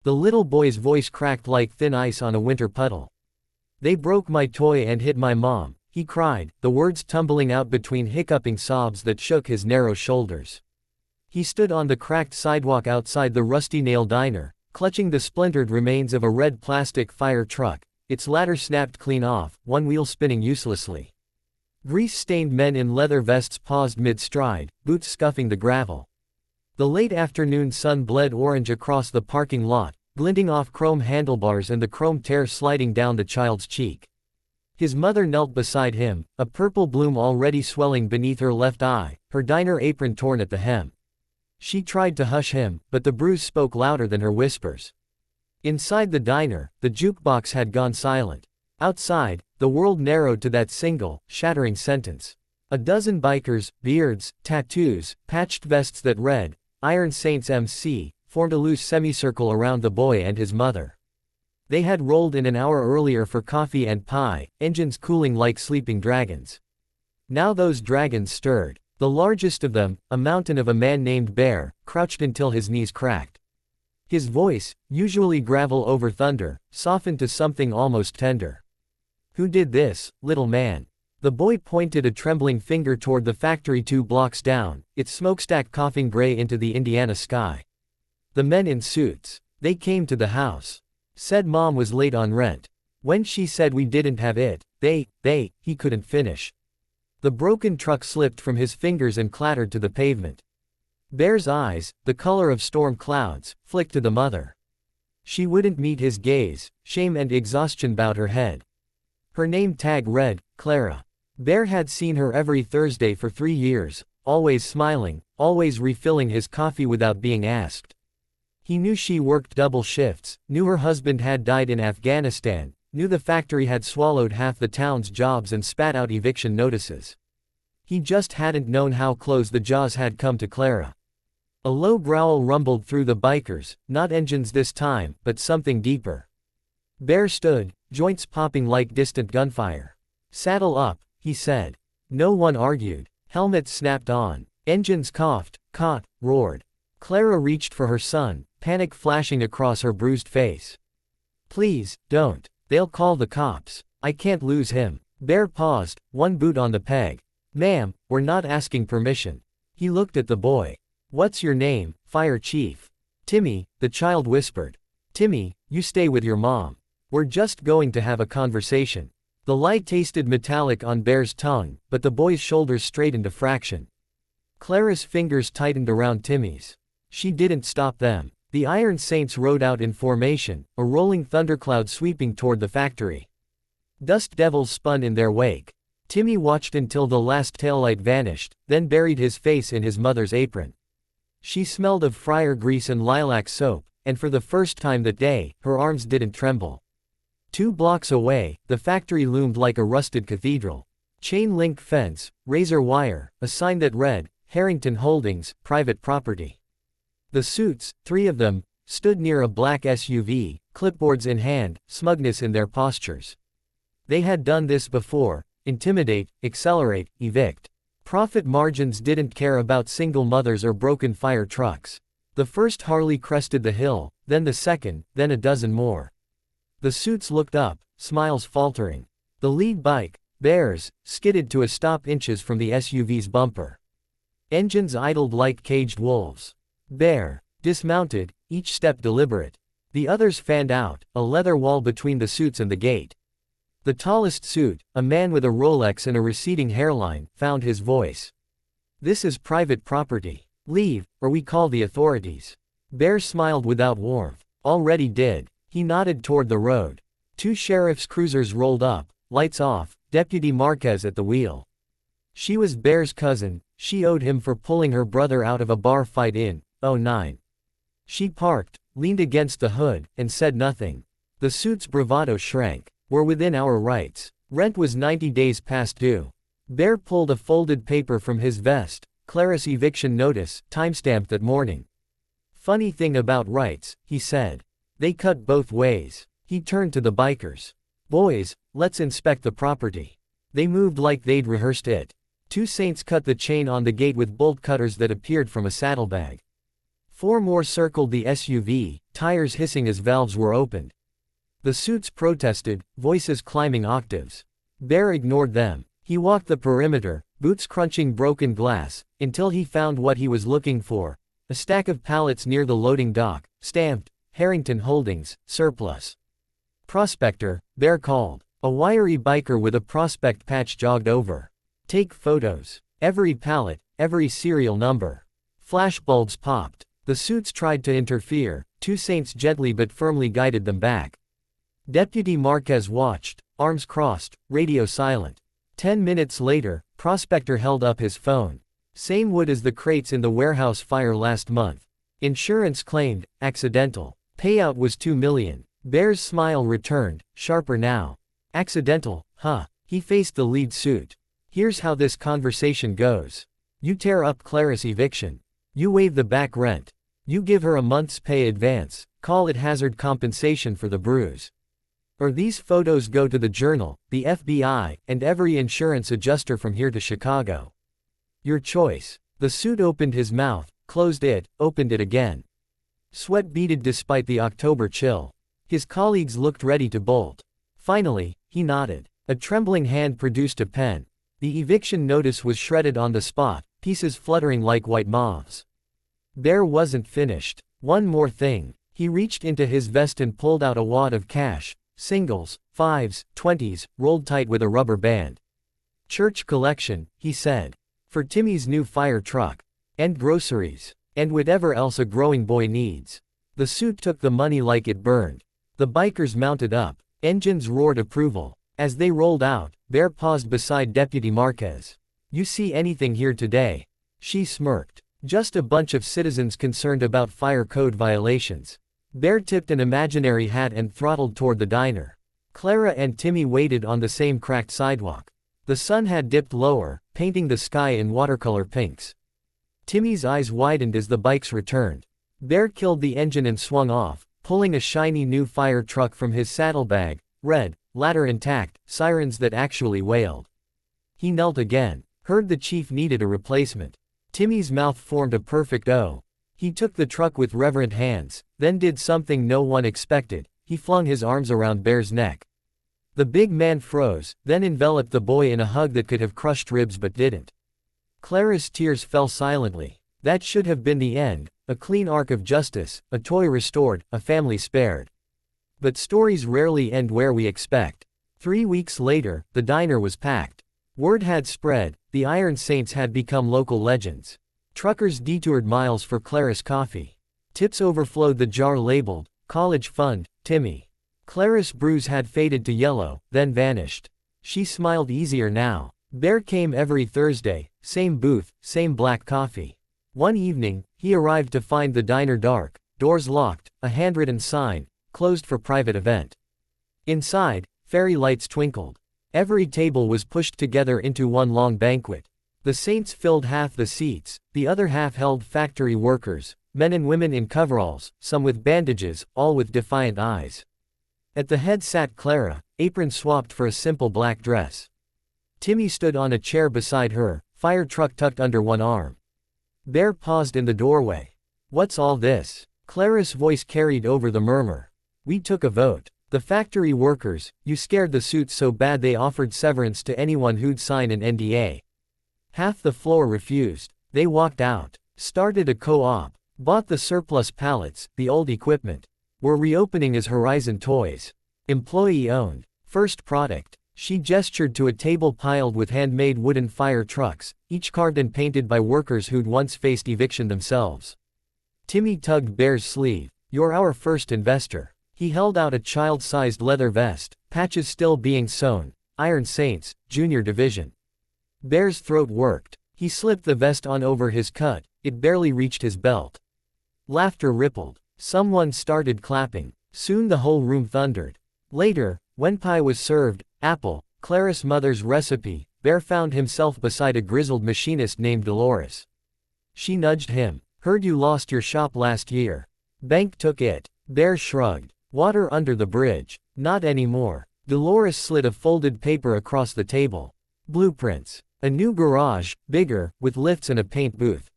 The little boy's voice cracked like thin ice on a winter puddle. "They broke my toy and hit my mom," he cried, the words tumbling out between hiccuping sobs that shook his narrow shoulders. He stood on the cracked sidewalk outside the Rusty Nail Diner, clutching the splintered remains of a red plastic fire truck, its ladder snapped clean off, one wheel spinning uselessly. Grease-stained men in leather vests paused mid-stride, boots scuffing the gravel. The late afternoon sun bled orange across the parking lot, glinting off chrome handlebars and the chrome tear sliding down the child's cheek. His mother knelt beside him, a purple bloom already swelling beneath her left eye, her diner apron torn at the hem. She tried to hush him, but the bruise spoke louder than her whispers. Inside the diner, the jukebox had gone silent. Outside, the world narrowed to that single, shattering sentence. A dozen bikers, beards, tattoos, patched vests that read, "Iron Saints MC," formed a loose semicircle around the boy and his mother. They had rolled in an hour earlier for coffee and pie, engines cooling like sleeping dragons. Now those dragons stirred. The largest of them, a mountain of a man named Bear, crouched until his knees cracked. His voice, usually gravel over thunder, softened to something almost tender. "Who did this, little man?" The boy pointed a trembling finger toward the factory 2 blocks down, its smokestack coughing gray into the Indiana sky. "The men in suits. They came to the house. Said Mom was late on rent. When she said we didn't have it, he couldn't finish." The broken truck slipped from his fingers and clattered to the pavement. Bear's eyes, the color of storm clouds, flicked to the mother. She wouldn't meet his gaze, shame and exhaustion bowed her head. Her name tag read, Clara. Bear had seen her every Thursday for 3 years, always smiling, always refilling his coffee without being asked. He knew she worked double shifts, knew her husband had died in Afghanistan, knew the factory had swallowed half the town's jobs and spat out eviction notices. He just hadn't known how close the jaws had come to Clara. A low growl rumbled through the bikers, not engines this time, but something deeper. Bear stood, joints popping like distant gunfire. "Saddle up," he said. No one argued. Helmets snapped on. Engines coughed, caught, roared. Clara reached for her son, panic flashing across her bruised face. "Please, don't. They'll call the cops. I can't lose him." Bear paused, one boot on the peg. "Ma'am, we're not asking permission." He looked at the boy. "What's your name, Fire Chief?" "Timmy," the child whispered. "Timmy, you stay with your mom. We're just going to have a conversation." The light tasted metallic on Bear's tongue, but the boy's shoulders straightened a fraction. Clara's fingers tightened around Timmy's. She didn't stop them. The Iron Saints rode out in formation, a rolling thundercloud sweeping toward the factory. Dust devils spun in their wake. Timmy watched until the last taillight vanished, then buried his face in his mother's apron. She smelled of fryer grease and lilac soap, and for the first time that day, her arms didn't tremble. 2 blocks away, the factory loomed like a rusted cathedral. Chain-link fence, razor wire, a sign that read, "Harrington Holdings, Private Property." The suits, 3 of them, stood near a black SUV, clipboards in hand, smugness in their postures. They had done this before: intimidate, accelerate, evict. Profit margins didn't care about single mothers or broken fire trucks. The first Harley crested the hill, then the second, then a dozen more. The suits looked up, smiles faltering. The lead bike, Bear's, skidded to a stop inches from the SUV's bumper. Engines idled like caged wolves. Bear dismounted, each step deliberate. The others fanned out, a leather wall between the suits and the gate. The tallest suit, a man with a Rolex and a receding hairline, found his voice. "This is private property. Leave, or we call the authorities." Bear smiled without warmth. "Already did." He nodded toward the road. 2 sheriff's cruisers rolled up, lights off, Deputy Marquez at the wheel. She was Bear's cousin. She owed him for pulling her brother out of a bar fight in '09. She parked, leaned against the hood, and said nothing. The suit's bravado shrank. "We're within our rights. Rent was 90 days past due." Bear pulled a folded paper from his vest, Clara's eviction notice, timestamped that morning. "Funny thing about rights," he said. "They cut both ways." He turned to the bikers. "Boys, let's inspect the property." They moved like they'd rehearsed it. 2 Saints cut the chain on the gate with bolt cutters that appeared from a saddlebag. 4 more circled the SUV, tires hissing as valves were opened. The suits protested, voices climbing octaves. Bear ignored them. He walked the perimeter, boots crunching broken glass, until he found what he was looking for. A stack of pallets near the loading dock, stamped, Harrington Holdings, surplus. Prospector, Bear called. A wiry biker with a prospect patch jogged over. Take photos. Every pallet, every serial number. Flashbulbs popped. The suits tried to interfere, 2 saints gently but firmly guided them back. Deputy Marquez watched, arms crossed, radio silent. 10 minutes later, Prospector held up his phone. Same wood as the crates in the warehouse fire last month. Insurance claimed, accidental. Payout was $2 million. Bear's smile returned, sharper now. Accidental, huh? He faced the lead suit. Here's how this conversation goes. You tear up Clara's eviction. You waive the back rent. You give her a month's pay advance, call it hazard compensation for the bruise. Or these photos go to the Journal, the FBI, and every insurance adjuster from here to Chicago. Your choice. The suit opened his mouth, closed it, opened it again. Sweat beaded despite the October chill. His colleagues looked ready to bolt. Finally, he nodded. A trembling hand produced a pen. The eviction notice was shredded on the spot, pieces fluttering like white moths. Bear wasn't finished. One more thing. He reached into his vest and pulled out a wad of cash. Singles, 5s, 20s, rolled tight with a rubber band. Church collection, he said. For Timmy's new fire truck. And groceries. And whatever else a growing boy needs. The suit took the money like it burned. The bikers mounted up. Engines roared approval. As they rolled out, Bear paused beside Deputy Marquez. You see anything here today? She smirked. Just a bunch of citizens concerned about fire code violations. Bear tipped an imaginary hat and throttled toward the diner. Clara and Timmy waited on the same cracked sidewalk. The sun had dipped lower, painting the sky in watercolor pinks. Timmy's eyes widened as the bikes returned. Bear killed the engine and swung off, pulling a shiny new fire truck from his saddlebag, red, ladder intact, sirens that actually wailed. He knelt again, heard the chief needed a replacement. Timmy's mouth formed a perfect O. He took the truck with reverent hands, then did something no one expected. He flung his arms around Bear's neck. The big man froze, then enveloped the boy in a hug that could have crushed ribs but didn't. Clara's tears fell silently. That should have been the end, a clean arc of justice, a toy restored, a family spared. But stories rarely end where we expect. 3 weeks later, the diner was packed. Word had spread, the Iron Saints had become local legends. Truckers detoured miles for Clara's coffee. Tips overflowed the jar labeled, College Fund, Timmy. Clara's bruise had faded to yellow, then vanished. She smiled easier now. Bear came every Thursday, same booth, same black coffee. One evening, he arrived to find the diner dark, doors locked, a handwritten sign, closed for private event. Inside, fairy lights twinkled. Every table was pushed together into one long banquet. The Saints filled half the seats, the other half held factory workers, men and women in coveralls, some with bandages, all with defiant eyes. At the head sat Clara, apron swapped for a simple black dress. Timmy stood on a chair beside her, fire truck tucked under one arm. Bear paused in the doorway. What's all this? Clara's voice carried over the murmur. We took a vote. The factory workers, you scared the suits so bad they offered severance to anyone who'd sign an NDA. Half the floor refused. They walked out. Started a co-op. Bought the surplus pallets, the old equipment. We're reopening as Horizon Toys. Employee owned. First product. She gestured to a table piled with handmade wooden fire trucks, each carved and painted by workers who'd once faced eviction themselves. Timmy tugged Bear's sleeve. You're our first investor. He held out a child-sized leather vest, patches still being sewn. Iron Saints, Junior Division. Bear's throat worked. He slipped the vest on over his cut, it barely reached his belt. Laughter rippled. Someone started clapping. Soon the whole room thundered. Later, when pie was served, apple, Clara's mother's recipe, Bear found himself beside a grizzled machinist named Dolores. She nudged him. Heard you lost your shop last year. Bank took it. Bear shrugged. Water under the bridge. Not anymore. Dolores slid a folded paper across the table. Blueprints. A new garage, bigger, with lifts and a paint booth.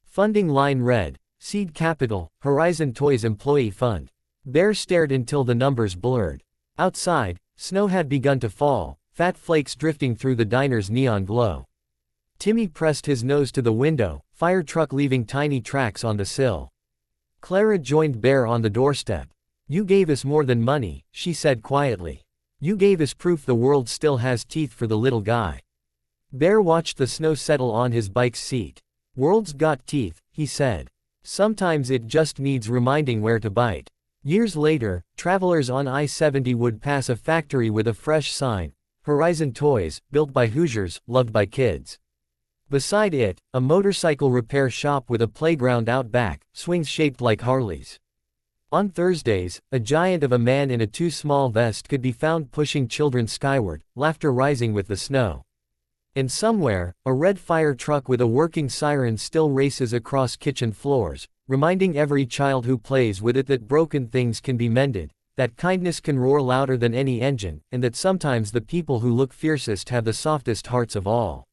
Funding line read, Seed capital, Horizon Toys employee fund. Bear stared until the numbers blurred. Outside, snow had begun to fall, fat flakes drifting through the diner's neon glow. Timmy pressed his nose to the window, fire truck leaving tiny tracks on the sill. Clara joined Bear on the doorstep. "You gave us more than money," she said quietly. "You gave us proof the world still has teeth for the little guy." Bear watched the snow settle on his bike's seat. "World's got teeth," he said. "Sometimes it just needs reminding where to bite." Years later, travelers on I-70 would pass a factory with a fresh sign, Horizon Toys, built by Hoosiers, loved by kids. Beside it, a motorcycle repair shop with a playground out back, swings shaped like Harleys. On Thursdays, a giant of a man in a too small vest could be found pushing children skyward, laughter rising with the snow. And somewhere, a red fire truck with a working siren still races across kitchen floors, reminding every child who plays with it that broken things can be mended, that kindness can roar louder than any engine, and that sometimes the people who look fiercest have the softest hearts of all.